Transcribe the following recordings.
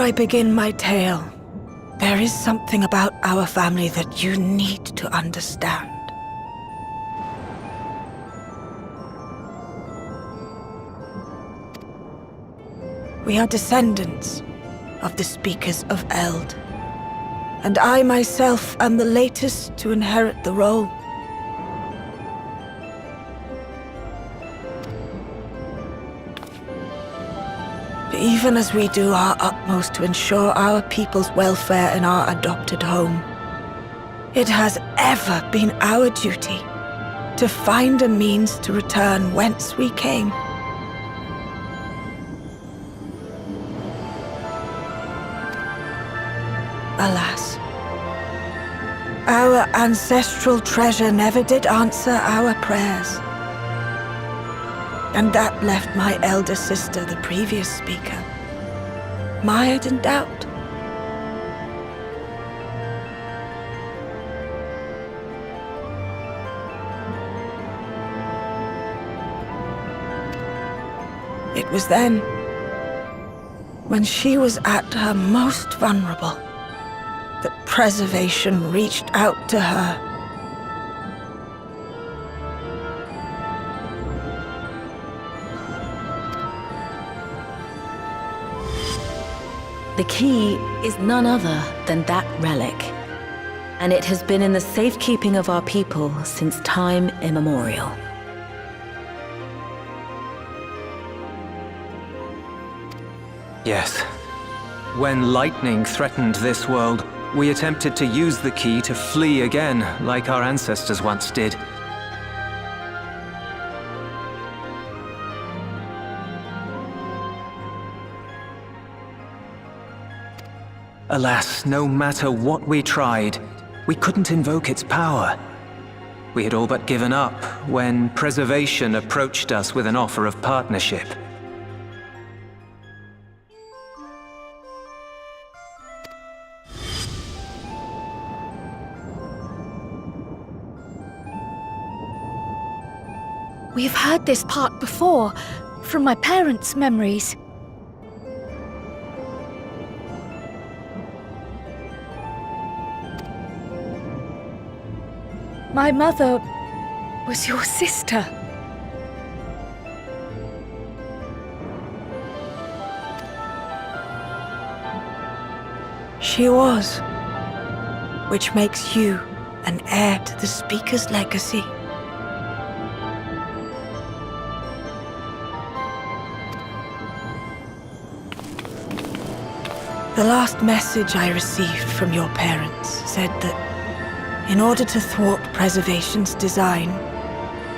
I begin my tale, there is something about our family that you need to understand. We are descendants of the Speakers of Eld, and I myself am the latest to inherit the role. Even as we do our utmost to ensure our people's welfare in our adopted home, it has ever been our duty to find a means to return whence we came. Alas, our ancestral treasure never did answer our prayers. And that left my elder sister, the previous speaker, mired in doubt. It was then, when she was at her most vulnerable, that preservation reached out to her. The key is none other than that relic, and it has been in the safekeeping of our people since time immemorial. Yes. When lightning threatened this world, we attempted to use the key to flee again, like our ancestors once did. Alas, no matter what we tried, we couldn't invoke its power. We had all but given up when Preservation approached us with an offer of partnership. We've heard this part before, from my parents' memories. My mother was your sister. She was, which makes you an heir to the Speaker's legacy. The last message I received from your parents said that in order to thwart Preservation's design,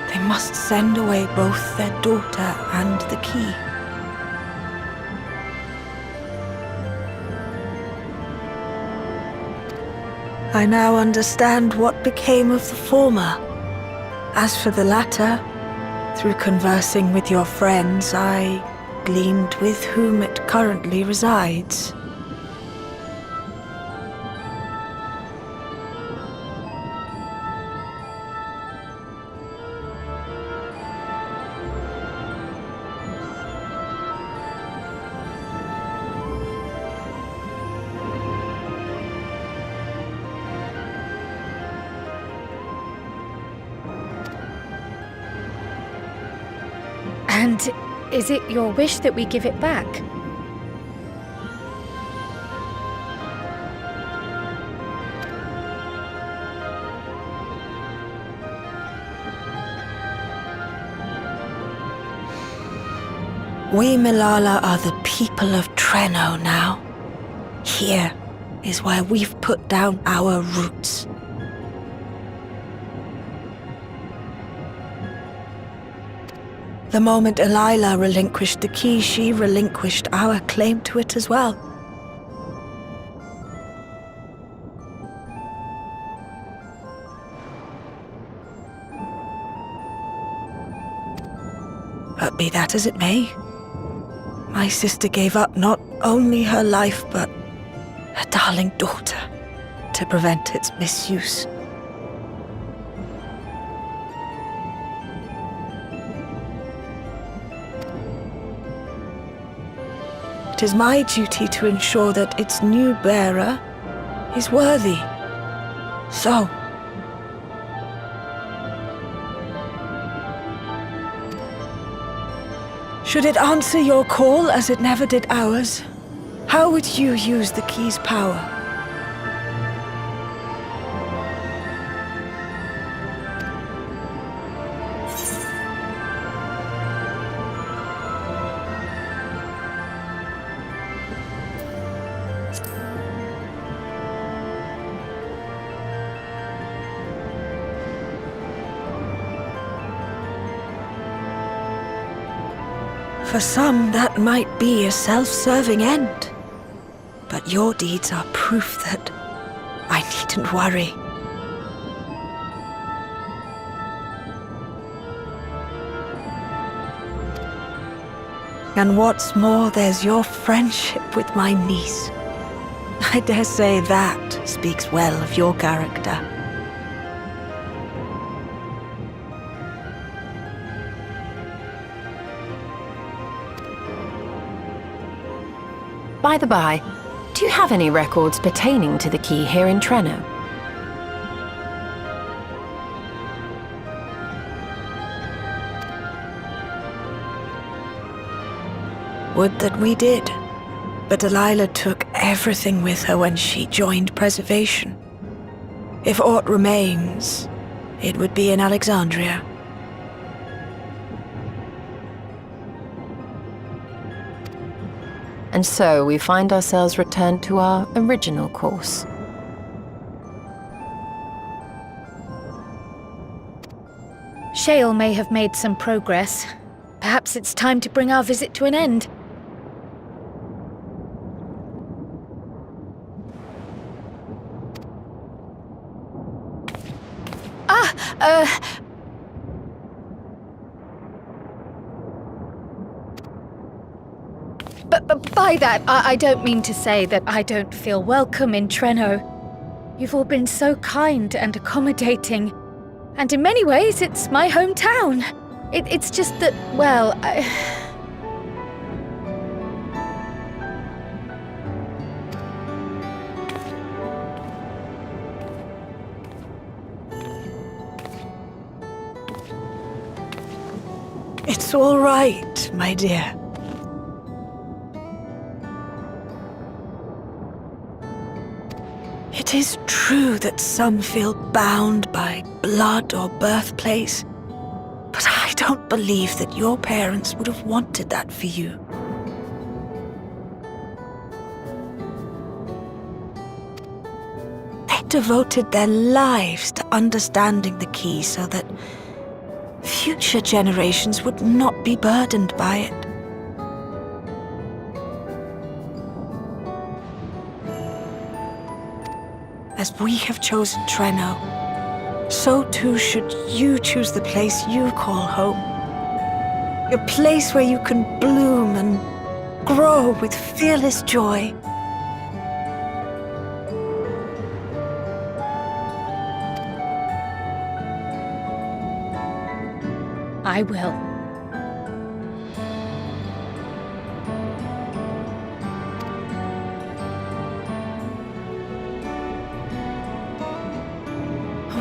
they must send away both their daughter and the key. I now understand what became of the former. As for the latter, through conversing with your friends, I gleaned with whom it currently resides. And is it your wish that we give it back? We Milala are the people of Treno now. Here is where we've put down our roots. The moment Elila relinquished the key, she relinquished our claim to it as well. But be that as it may, my sister gave up not only her life, but her darling daughter to prevent its misuse. 'Tis my duty to ensure that its new bearer is worthy. So, should it answer your call as it never did ours, how would you use the key's power? For some, that might be a self-serving end. But your deeds are proof that I needn't worry. And what's more, there's your friendship with my niece. I dare say that speaks well of your character. By the by, do you have any records pertaining to the key here in Treno? Would that we did. But Delilah took everything with her when she joined Preservation. If aught remains, it would be in Alexandria. And so we find ourselves returned to our original course. Shale may have made some progress. Perhaps it's time to bring our visit to an end. But by that, I don't mean to say that I don't feel welcome in Treno. You've all been so kind and accommodating. And in many ways, it's my hometown. It's just that, well, It's all right, my dear. It is true that some feel bound by blood or birthplace, but I don't believe that your parents would have wanted that for you. They devoted their lives to understanding the key so that future generations would not be burdened by it. As we have chosen Treno, so too should you choose the place you call home. A place where you can bloom and grow with fearless joy. I will.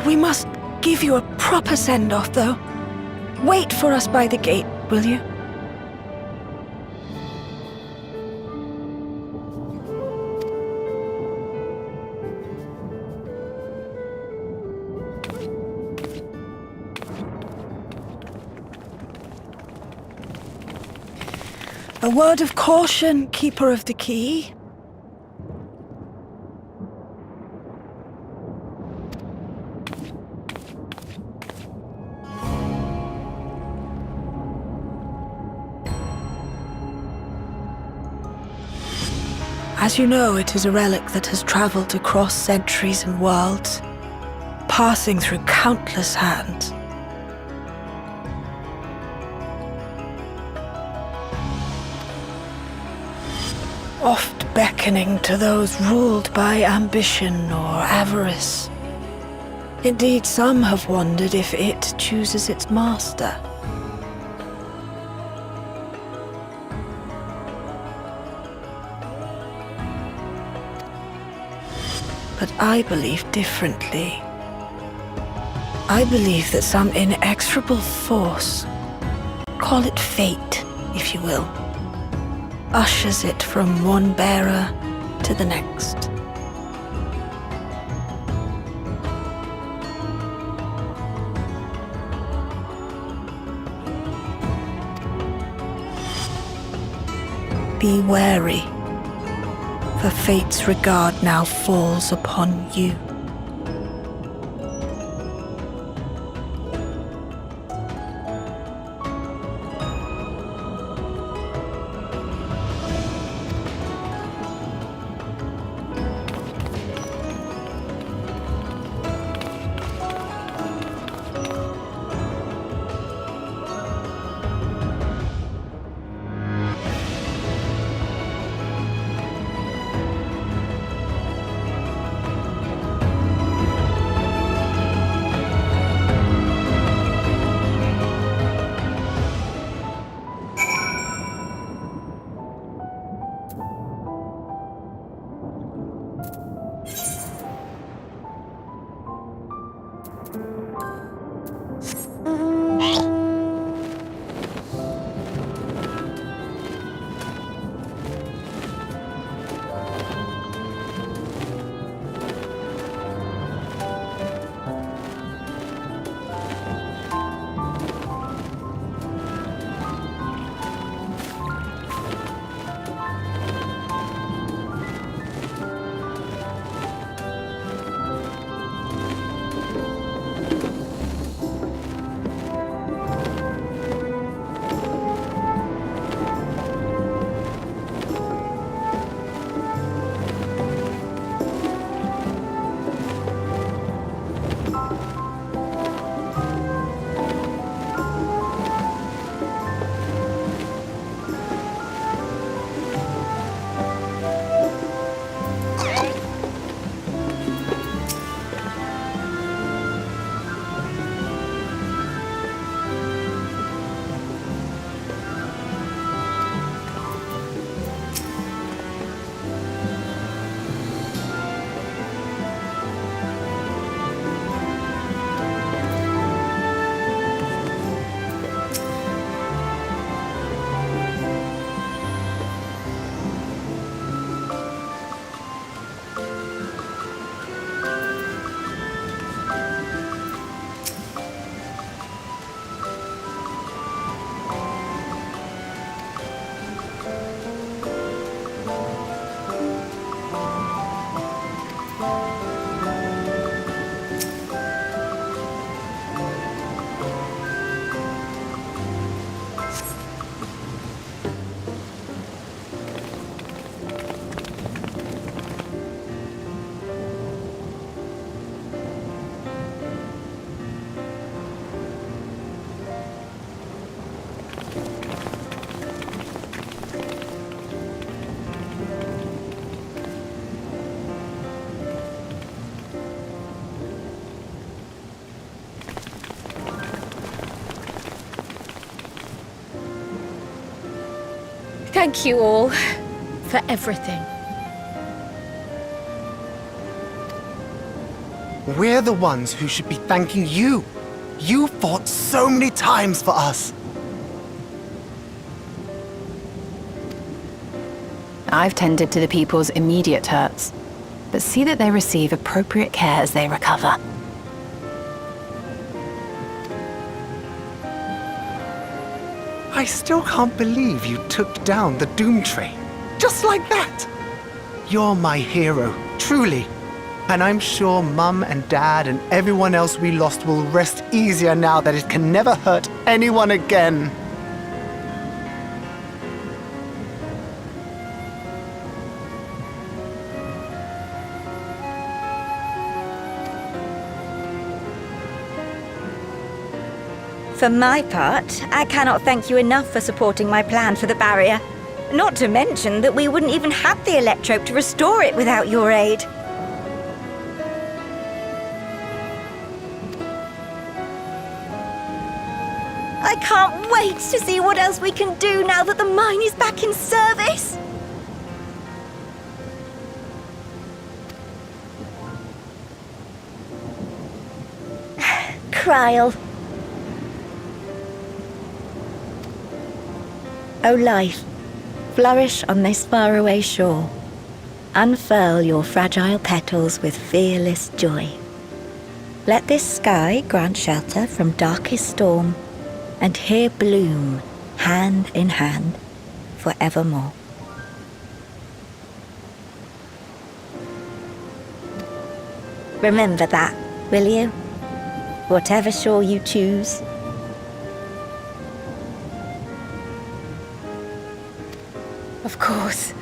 We must give you a proper send-off, though. Wait for us by the gate, will you? A word of caution, Keeper of the Key. As you know, it is a relic that has traveled across centuries and worlds, passing through countless hands. Oft beckoning to those ruled by ambition or avarice. Indeed, some have wondered if it chooses its master. But I believe differently. I believe that some inexorable force, call it fate, if you will, ushers it from one bearer to the next. Be wary, for fate's regard now falls upon you. Thank you all for everything. We're the ones who should be thanking you. You fought so many times for us. I've tended to the people's immediate hurts, but see that they receive appropriate care as they recover. I still can't believe you took down the Dawntrail. Just like that. You're my hero, truly. And I'm sure Mum and Dad and everyone else we lost will rest easier now that it can never hurt anyone again. For my part, I cannot thank you enough for supporting my plan for the barrier. Not to mention that we wouldn't even have the electrope to restore it without your aid. I can't wait to see what else we can do now that the mine is back in service. Kryl. O life, flourish on this faraway shore. Unfurl your fragile petals with fearless joy. Let this sky grant shelter from darkest storm, and here bloom, hand in hand, forevermore. Remember that, will you? Whatever shore you choose. Of course,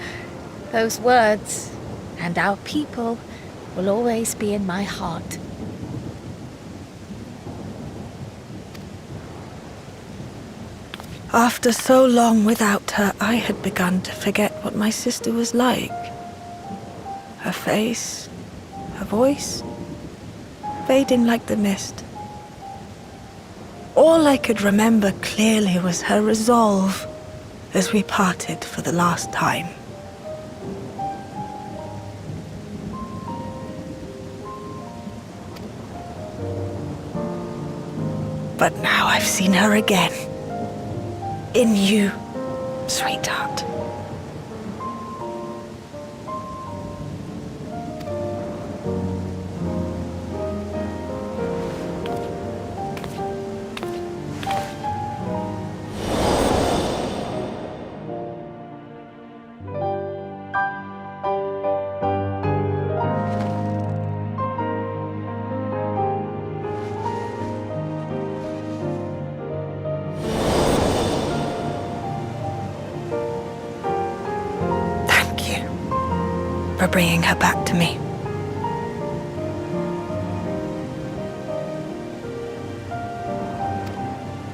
those words and our people will always be in my heart. After so long without her, I had begun to forget what my sister was like. Her face, her voice, fading like the mist. All I could remember clearly was her resolve as we parted for the last time. But now I've seen her again. In you, sweetheart. For bringing her back to me.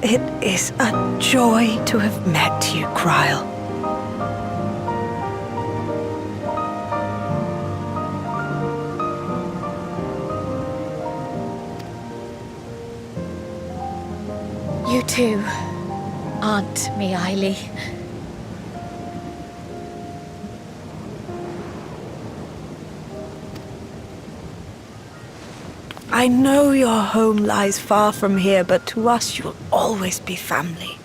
It is a joy to have met you, Kryl. You too, Aunt Miaili. I know your home lies far from here, but to us you'll always be family.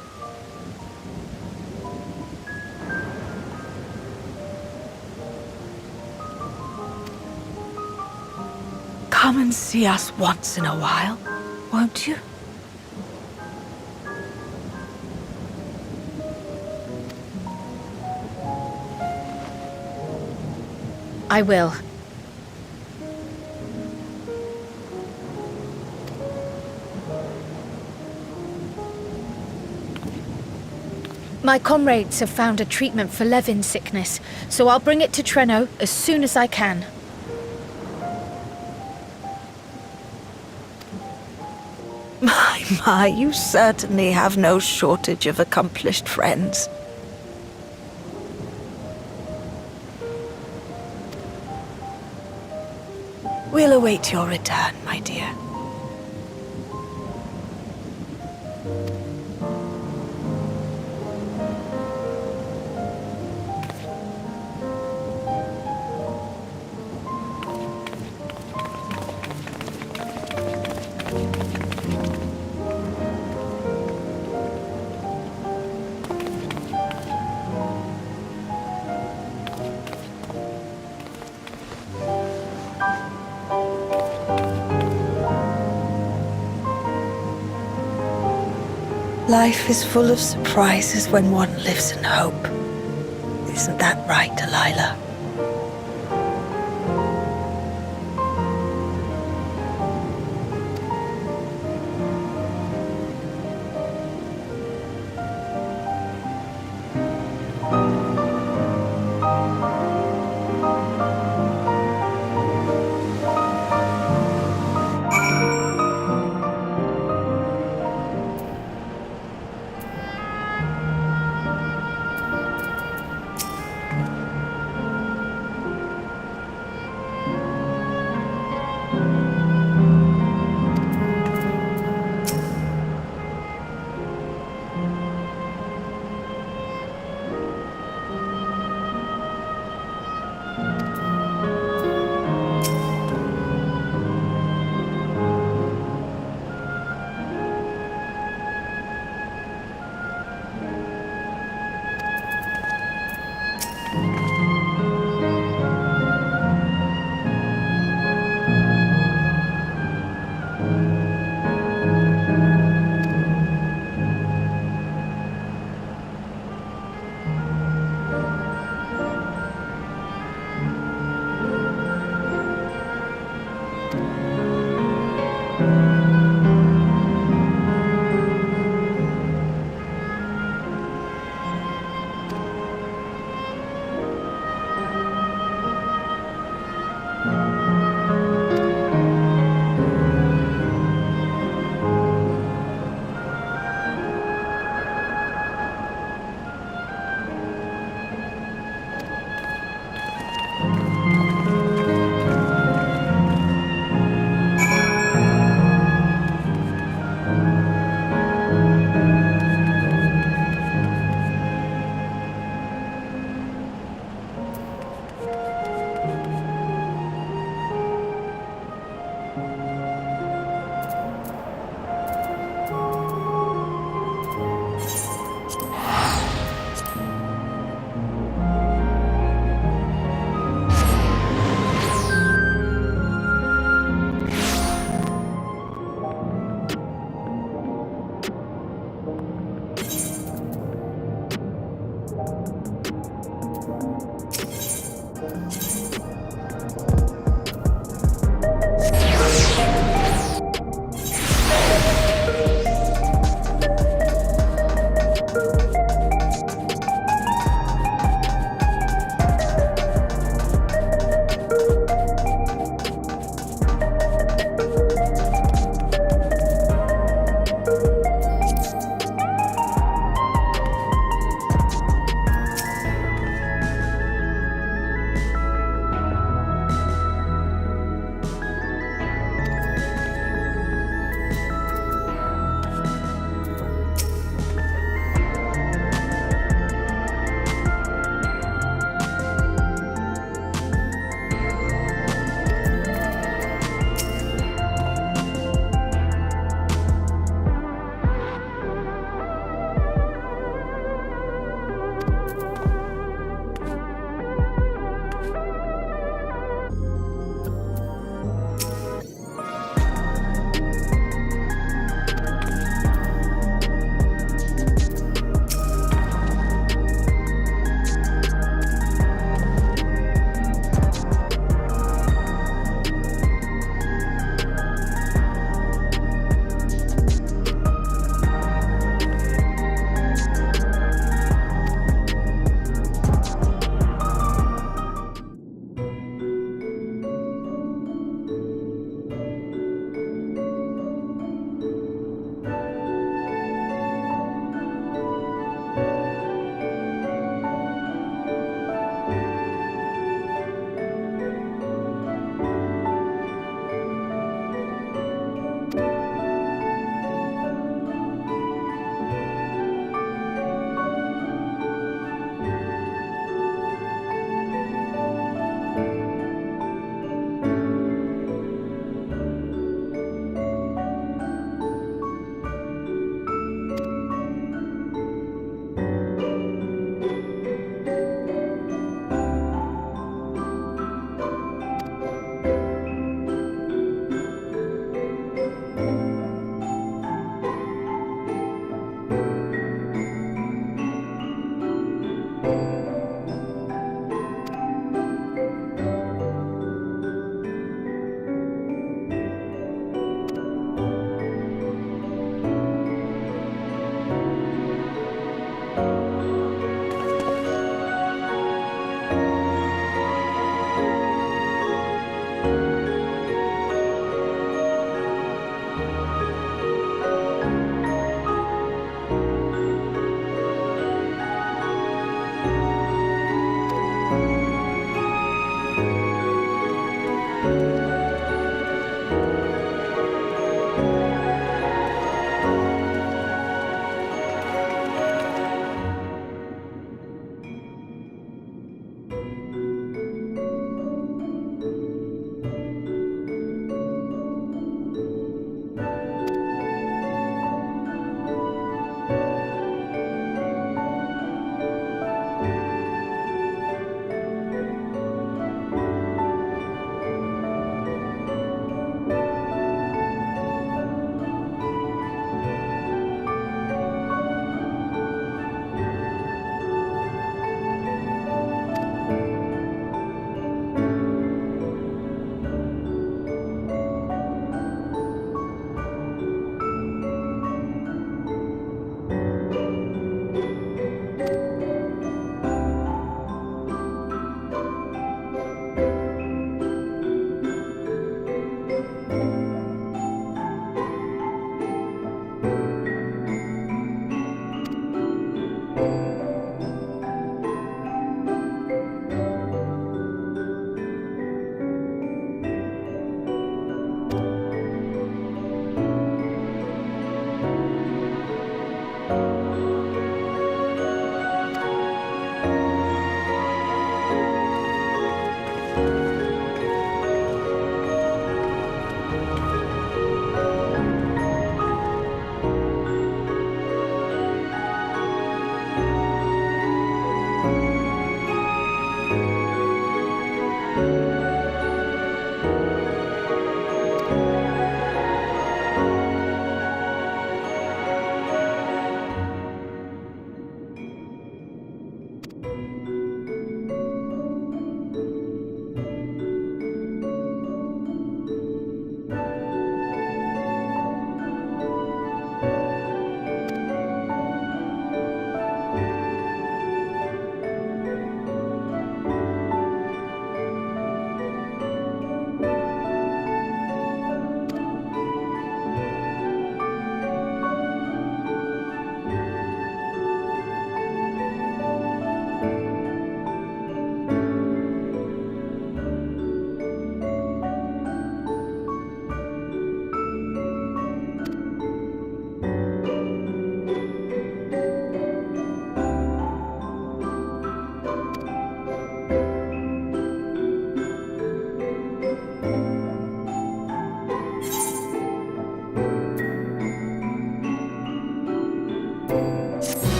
Come and see us once in a while, won't you? I will. My comrades have found a treatment for Levin's sickness, so I'll bring it to Treno as soon as I can. My, you certainly have no shortage of accomplished friends. We'll await your return, my dear. Life is full of surprises when one lives in hope. Isn't that right, Delilah?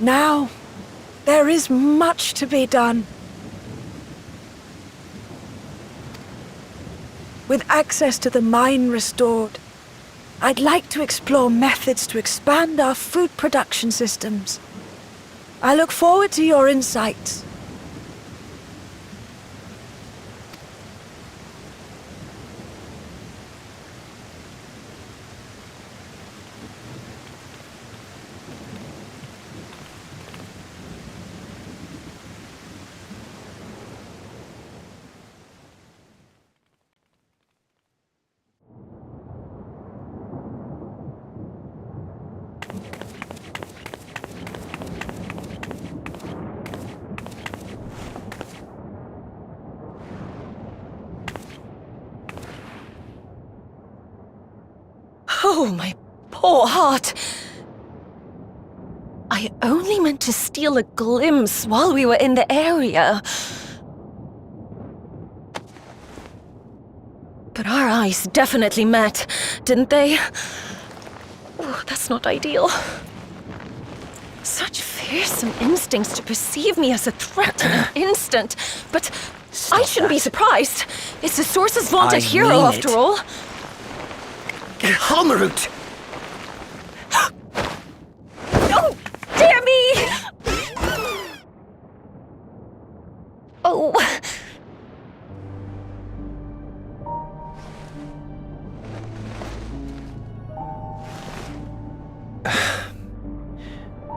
Now, there is much to be done. With access to the mine restored, I'd like to explore methods to expand our food production systems. I look forward to your insights. Oh, my poor heart. I only meant to steal a glimpse while we were in the area. But our eyes definitely met, didn't they? Oh, that's not ideal. Such fearsome instincts to perceive me as a threat in an instant. But I shouldn't be surprised. It's the Source's vaunted hero, after all. Halmerut! Oh, dear me! Oh.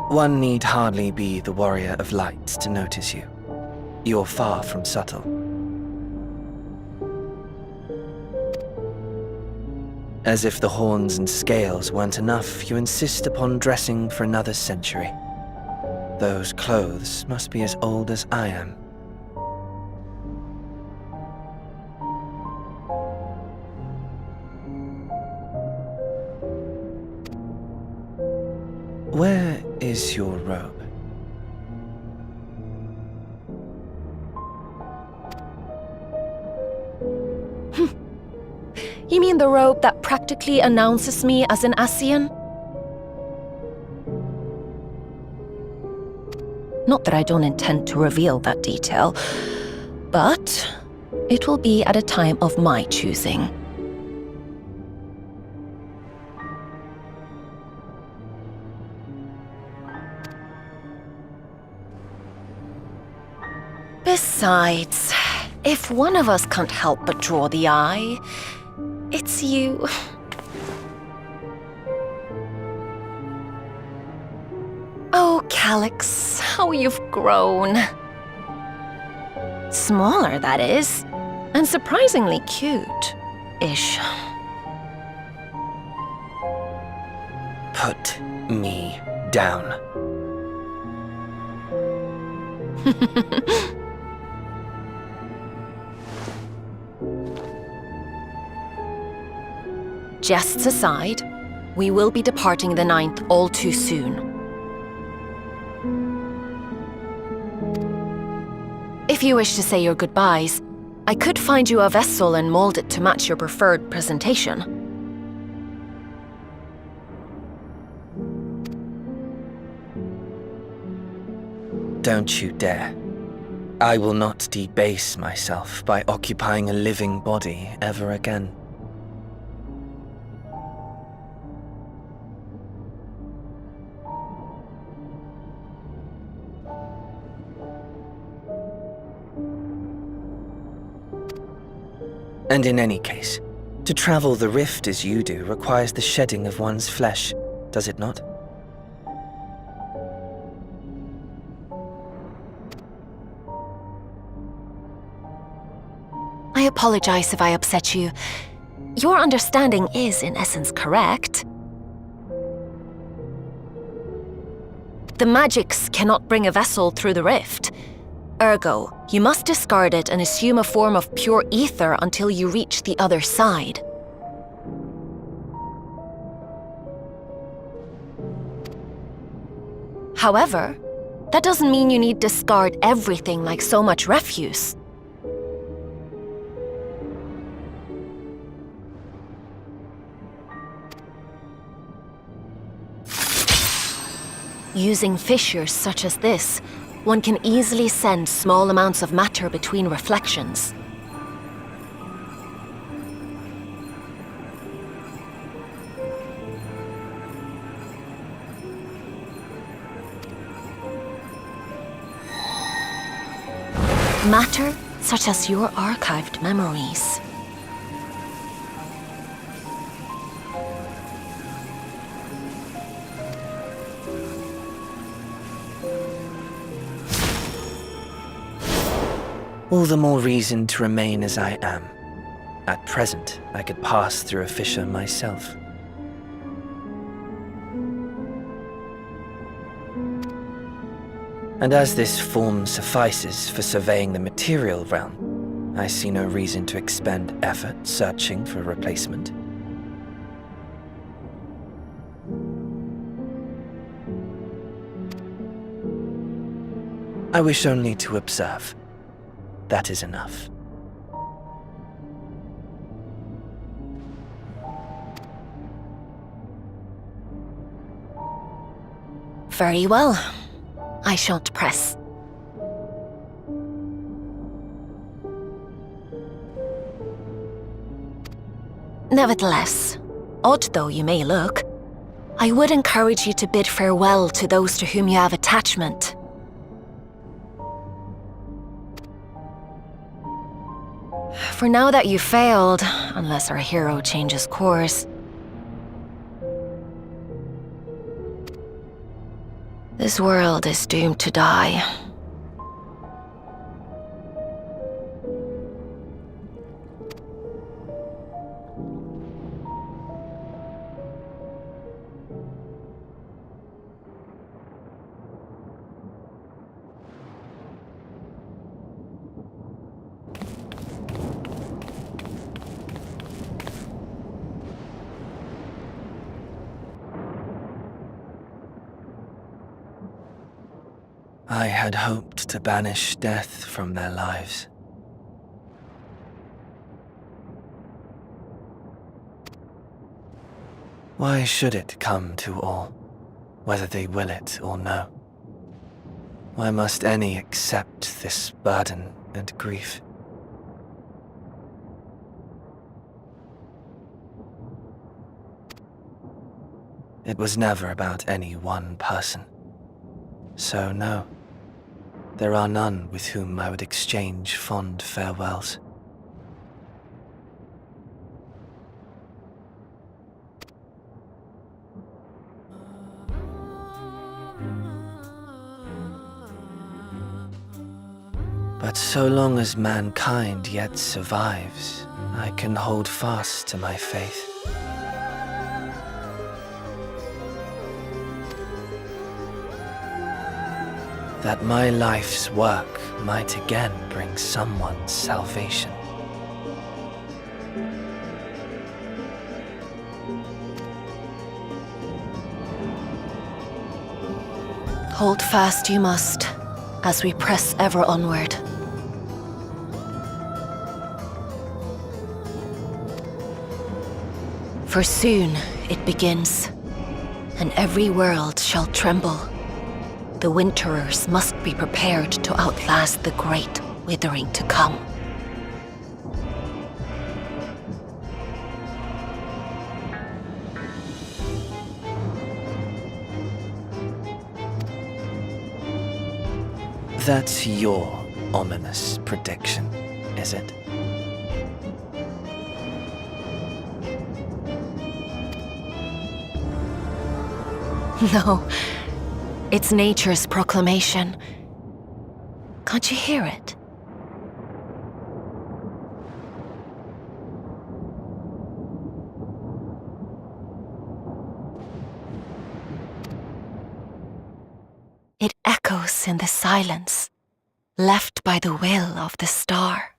One need hardly be the warrior of light to notice you. You're far from subtle. As if the horns and scales weren't enough, you insist upon dressing for another century. Those clothes must be as old as I am. Where is your robe? You mean the robe that practically announces me as an Ascian? Not that I don't intend to reveal that detail, but it will be at a time of my choosing. Besides, if one of us can't help but draw the eye, it's you. Oh, Calyx, how you've grown. Smaller, that is, and surprisingly cute-ish. Put me down. Jests aside, we will be departing the 9th all too soon. If you wish to say your goodbyes, I could find you a vessel and mold it to match your preferred presentation. Don't you dare. I will not debase myself by occupying a living body ever again. And in any case, to travel the rift as you do requires the shedding of one's flesh, does it not? I apologize if I upset you. Your understanding is, in essence, correct. The magics cannot bring a vessel through the rift. Ergo, you must discard it and assume a form of pure ether until you reach the other side. However, that doesn't mean you need discard everything like so much refuse. Using fissures such as this, one can easily send small amounts of matter between reflections. Matter such as your archived memories. All the more reason to remain as I am. At present, I could pass through a fissure myself. And as this form suffices for surveying the material realm, I see no reason to expend effort searching for a replacement. I wish only to observe. That is enough. Very well. I shan't press. Nevertheless, odd though you may look, I would encourage you to bid farewell to those to whom you have attachment. For now that you've failed, unless our hero changes course, this world is doomed to die. I had hoped to banish death from their lives. Why should it come to all, whether they will it or no? Why must any accept this burden and grief? It was never about any one person. So no. There are none with whom I would exchange fond farewells. But so long as mankind yet survives, I can hold fast to my faith. That my life's work might again bring someone's salvation. Hold fast you must, as we press ever onward. For soon it begins, and every world shall tremble. The winterers must be prepared to outlast the great withering to come. That's your ominous prediction, is it? No. It's nature's proclamation. Can't you hear it? It echoes in the silence, left by the will of the star.